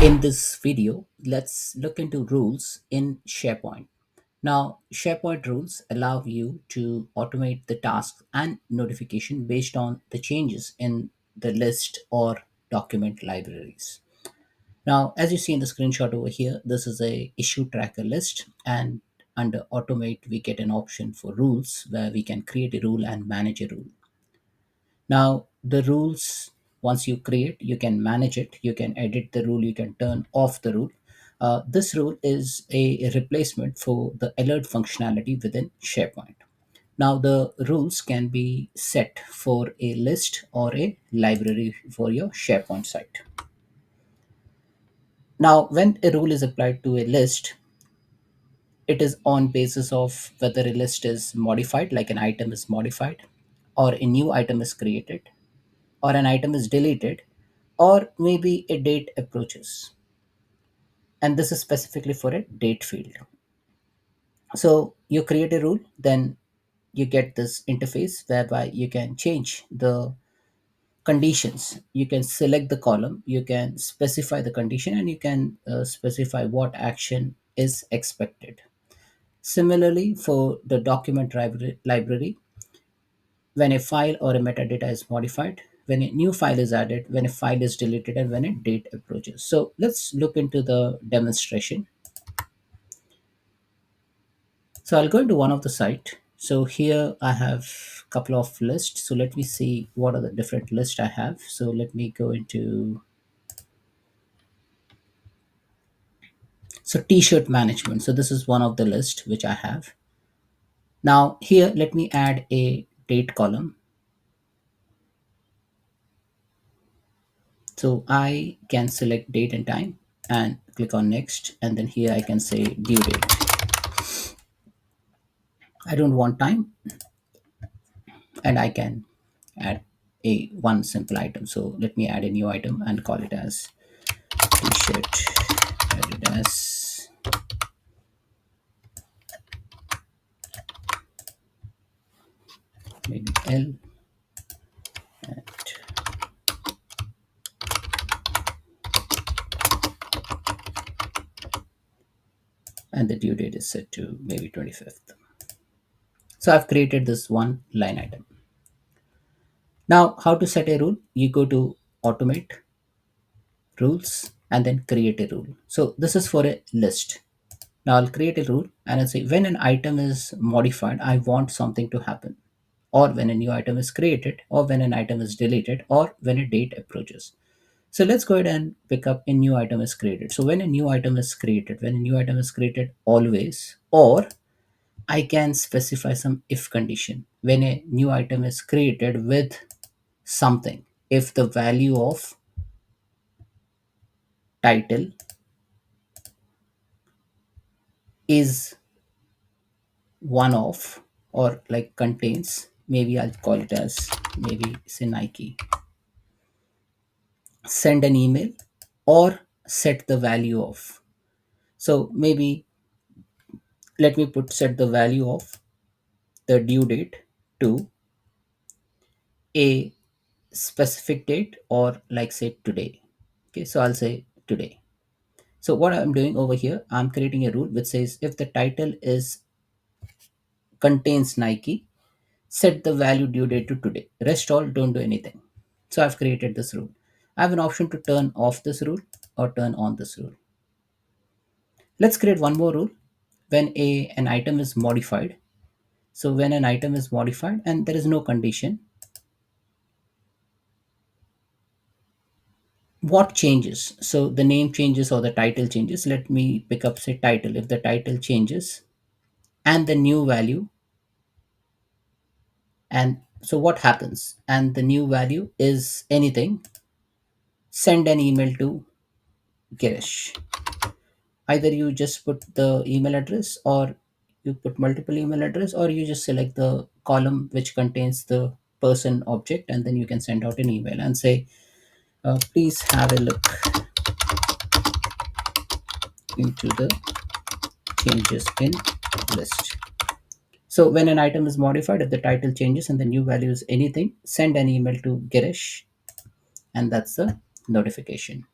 In this video, let's look into rules in SharePoint. Now, SharePoint rules allow you to automate the tasks and notification based on the changes in the list or document libraries. Now, as you see in the screenshot over here, this is a issue tracker list, and under automate, we get an option for rules where we can create a rule and manage a rule. Now, the rules, once you create, you can manage it, you can edit the rule, you can turn off the rule. This rule is a replacement for the alert functionality within SharePoint. Now, the rules can be set for a list or a library for your SharePoint site. Now, when a rule is applied to a list, it is on basis of whether a list is modified, like an item is modified, or a new item is created, or an item is deleted, or maybe a date approaches. And this is specifically for a date field. So you create a rule, then you get this interface whereby you can change the conditions. You can select the column, you can specify the condition, and you can specify what action is expected. Similarly, for the document library, when a file or a metadata is modified, when a new file is added, when a file is deleted, and when a date approaches. So let's look into the demonstration. So I'll go into one of the site. So here I have a couple of lists. So let me see what are the different lists I have. So let me go into, so t-shirt management. So this is one of the list which I have. Now here, let me add a date column. So I can select date and time and click on next. And then here I can say due date. I don't want time, and I can add a one simple item. So let me add a new item and call it as t-shirt, added as maybe L, and, and the due date is set to maybe 25th. So I've created this one line item. Now, how to set a rule? You go to automate, rules, and then create a rule. So this is for a list. Now I'll create a rule and I'll say when an item is modified, I want something to happen, or when a new item is created, or when an item is deleted, or when a date approaches. So let's go ahead and pick up a new item is created. So when a new item is created, when a new item is created always, or I can specify some if condition. When a new item is created with something, if the value of title is one of, or like contains, maybe I'll call it as maybe say Nike, send an email, or set the value of. So maybe let me put set the value of the due date to a specific date, or like say today. Okay, so I'll say today. So what I'm doing over here, I'm creating a rule which says if the title is contains Nike, set the value due date to today. Rest all, don't do anything. So I've created this rule. I have an option to turn off this rule or turn on this rule. Let's create one more rule when an item is modified. So when an item is modified and there is no condition, what changes? So the name changes or the title changes. Let me pick up say title. If the title changes and the new value, and so what happens, and the new value is anything, send an email to Girish. Either you just put the email address, or you put multiple email address, or you just select the column which contains the person object, and then you can send out an email and say, please have a look into the changes in list. So when an item is modified, if the title changes and the new value is anything, send an email to Girish, and that's the notification.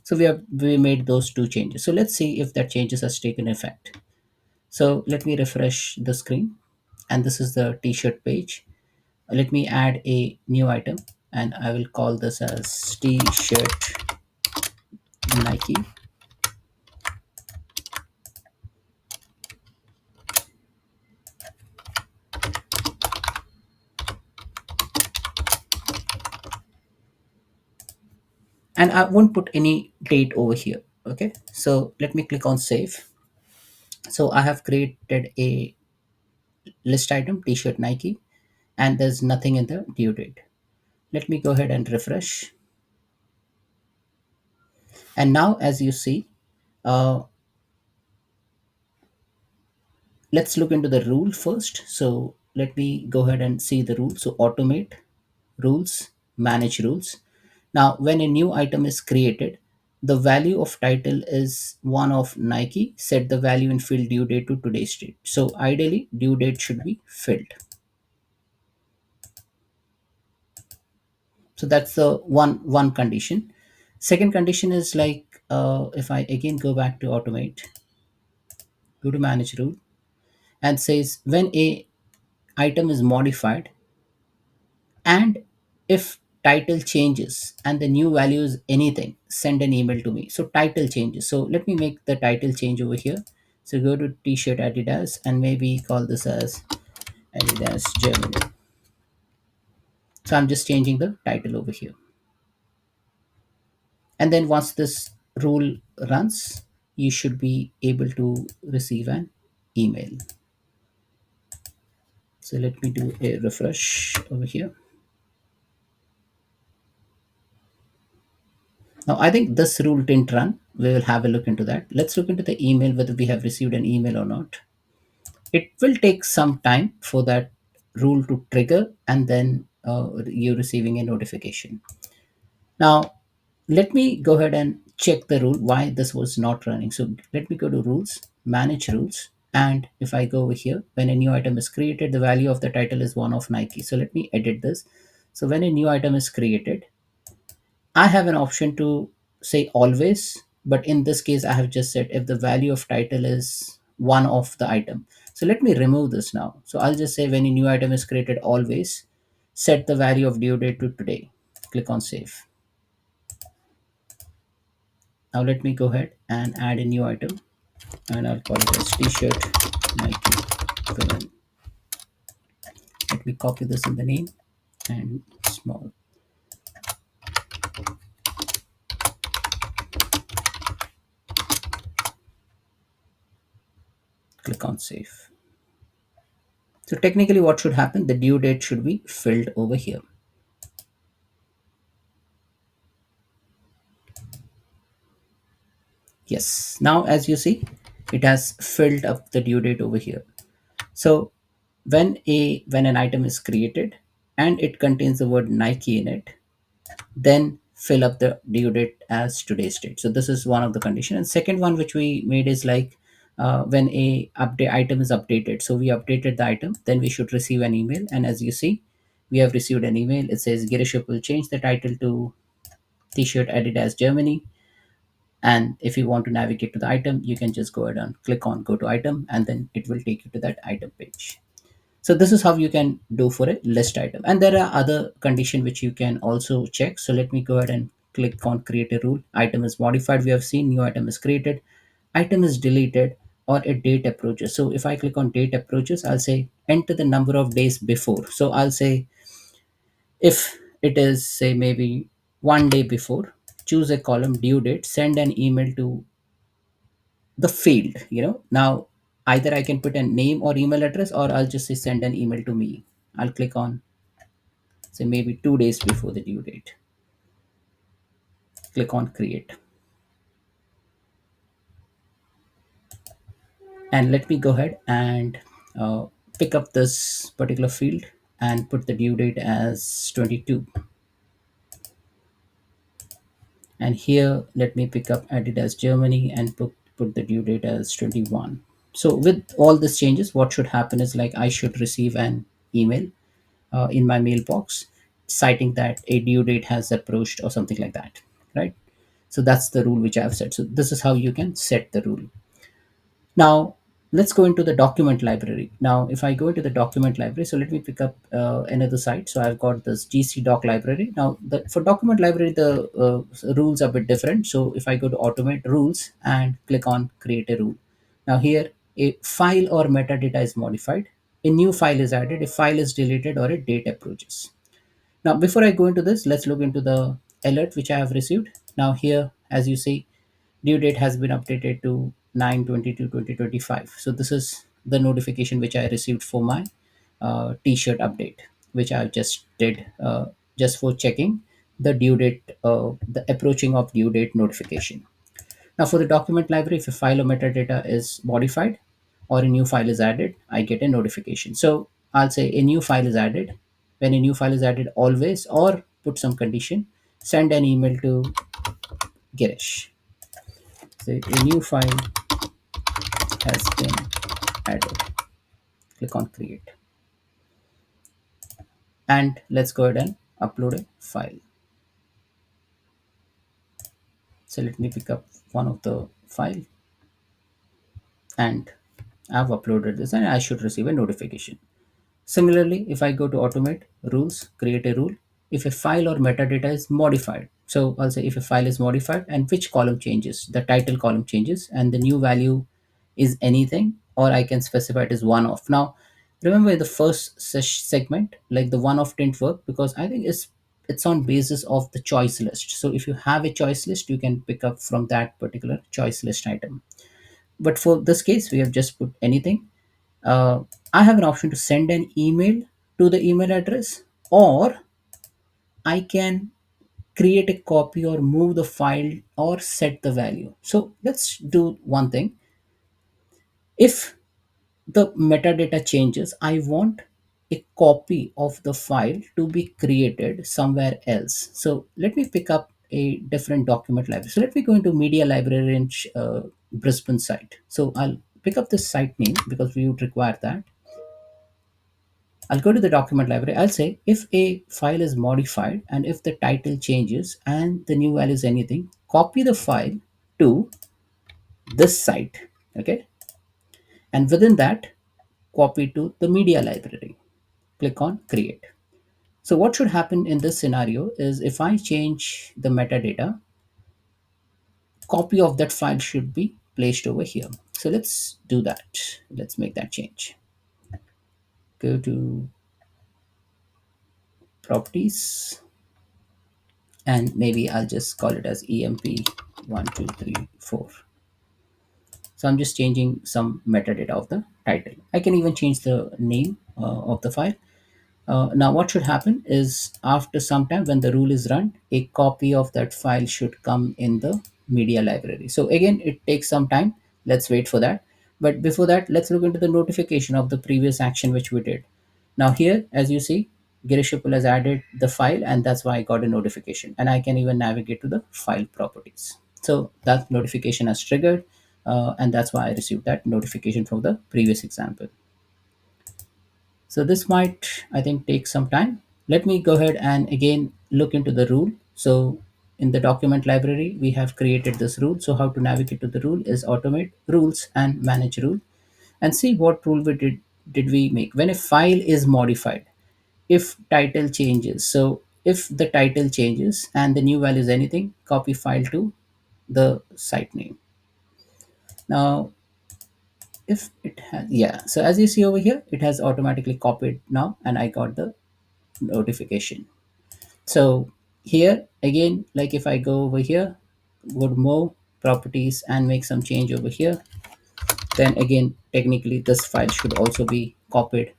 So we made those two changes. So let's see if that changes has taken effect. So let me refresh the screen, and this is the t-shirt page. Let me add a new item, and I will call this as t-shirt Nike. And I won't put any date over here. Okay, so let me click on save. So I have created a list item t-shirt Nike, and there's nothing in the due date. Let me go ahead and refresh. And now, as you see, uh, let's look into the rule first. So let me go ahead and see the rule. So automate rules, manage rules. Now, when a new item is created, the value of title is one of Nike. Set the value in field due date to today's date. So ideally, due date should be filled. So that's the one condition. Second condition is like, if I again go back to automate, go to manage rule, and says when a item is modified, and if title changes and the new value is anything, send an email to me. So title changes, so let me make the title change over here. So go to t-shirt Adidas, and maybe call this as Adidas Germany. So I'm just changing the title over here, and then once this rule runs, you should be able to receive an email. So let me do a refresh over here. Now I think this rule didn't run. We will have a look into that. Let's look into the email, whether we have received an email or not. It will take some time for that rule to trigger, and then you receiving a notification. Now let me go ahead and check the rule why this was not running. So let me go to rules, manage rules, and if I go over here, when a new item is created, the value of the title is one of Nike. So let me edit this. So when a new item is created, I have an option to say always, but in this case, I have just said if the value of title is one of the item. So let me remove this now. So I'll just say when a new item is created, always set the value of due date to today. Click on save. Now let me go ahead and add a new item, and I'll call it as t-shirt Nike women. Let me copy this in the name and small. Click on save. So technically what should happen, the due date should be filled over here. Yes, now as you see, it has filled up the due date over here. So when an item is created and it contains the word Nike in it, then fill up the due date as today's date. So this is one of the condition. And second one which we made is like, when a update item is updated. So we updated the item, then we should receive an email. And as you see, we have received an email. It says Girish will change the title to T-shirt Adidas Germany. And if you want to navigate to the item, you can just go ahead and click on go to item, and then it will take you to that item page. So this is how you can do for a list item. And there are other condition which you can also check. So let me go ahead and click on create a rule. Item is modified, we have seen. New item is created, item is deleted, or a date approaches. So if I click on date approaches, I'll say enter the number of days before. So I'll say if it is say maybe one day before, choose a column due date, send an email to the field. Now either I can put a name or email address, or I'll just say send an email to me. I'll click on say maybe 2 days before the due date. Click on create, and let me go ahead and pick up this particular field and put the due date as 22. And here let me pick up Adidas Germany and put the due date as 21. So with all these changes, what should happen is like I should receive an email in my mailbox citing that a due date has approached or something like that, right? So that's the rule which I have set. So this is how you can set the rule. Now, let's go into the document library. Now, if I go into the document library, so let me pick up another site. So I've got this GC doc library. Now, for document library, the rules are a bit different. So if I go to automate rules and click on create a rule. Now here, a file or metadata is modified, a new file is added, a file is deleted, or a date approaches. Now, before I go into this, let's look into the alert which I have received. Now here, as you see, due date has been updated to 9/22/2025. So this is the notification which I received for my t-shirt update, which I just did just for checking the due date, the approaching of due date notification. Now for the document library, if a file or metadata is modified or a new file is added, I get a notification. So I'll say a new file is added. When a new file is added, always, or put some condition, send an email to Girish. Say a new file has been added. Click on create. And let's go ahead and upload a file. So let me pick up one of the file, and I've uploaded this and I should receive a notification. Similarly, if I go to automate rules, create a rule, if a file or metadata is modified. So I'll say if a file is modified and which column changes, the title column changes and the new value is anything, or I can specify it as one off. Now, remember in the first segment, like the one off didn't work because I think it's on basis of the choice list. So if you have a choice list, you can pick up from that particular choice list item. But for this case, we have just put anything. uh, I have an option to send an email to the email address, or I can create a copy or move the file or set the value. So let's do one thing. If the metadata changes, I want a copy of the file to be created somewhere else. So let me pick up a different document library. So let me go into media library in Brisbane site. So I'll pick up the site name because we would require that. I'll go to the document library. I'll say if a file is modified and if the title changes and the new value is anything, copy the file to this site. Okay. And within that, copy to the media library. Click on create. So what should happen in this scenario is if I change the metadata, copy of that file should be placed over here. So let's do that. Let's make that change. Go to properties, and maybe I'll just call it as EMP1234. So I'm just changing some metadata of the title. I can even change the name of the file. Now what should happen is after some time when the rule is run, a copy of that file should come in the media library. So again, it takes some time. Let's wait for that. But before that, let's look into the notification of the previous action which we did. Now here, as you see, Girish Uppal has added the file, and that's why I got a notification. And I can even navigate to the file properties. So that notification has triggered, and that's why I received that notification from the previous example. So this might, I think, take some time. Let me go ahead and again look into the rule. So in the document library, we have created this rule. So how to navigate to the rule is automate rules and manage rule, and see what rule did we make when a file is modified. If title changes, so if the title changes and the new value is anything, copy file to the site name. Now if it has, yeah, so as you see over here, it has automatically copied now, and I got the notification. So here again, like if I go over here, go to more properties and make some change over here, then again technically this file should also be copied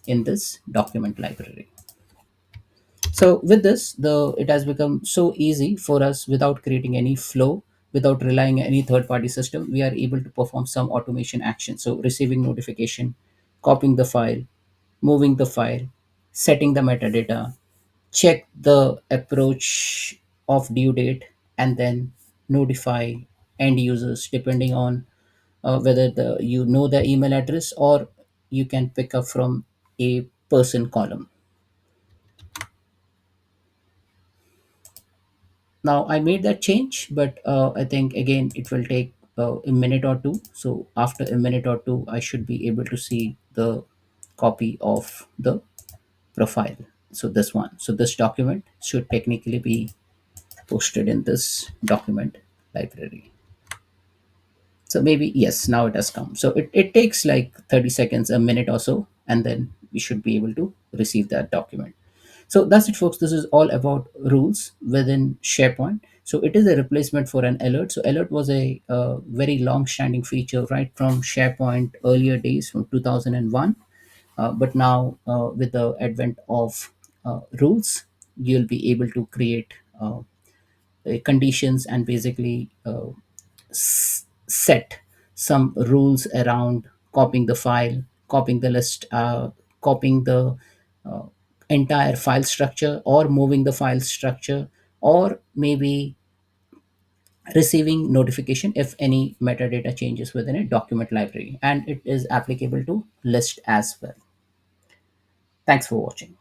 in this document library. So with this, the it has become so easy for us without creating any flow, without relying on any third party system. We are able to perform some automation action. So receiving notification, copying the file, moving the file, setting the metadata, check the approach of due date, and then notify end users depending on whether you know the email address, or you can pick up from a person column. Now I made that change, but I think again it will take a minute or two. So after a minute or two, I should be able to see the copy of the profile. So this one. So this document should technically be posted in this document library. So maybe yes, now it has come. So it takes like 30 seconds, a minute or so, and then we should be able to receive that document. So that's it, folks. This is all about rules within SharePoint. So it is a replacement for an alert. So alert was a very long-standing feature right from SharePoint earlier days from 2001. But now with the advent of rules, you'll be able to create conditions and basically set some rules around copying the file, copying the list, copying the uh, entire file structure, or moving the file structure, or maybe receiving notification if any metadata changes within a document library. And it is applicable to list as well. Thanks for watching.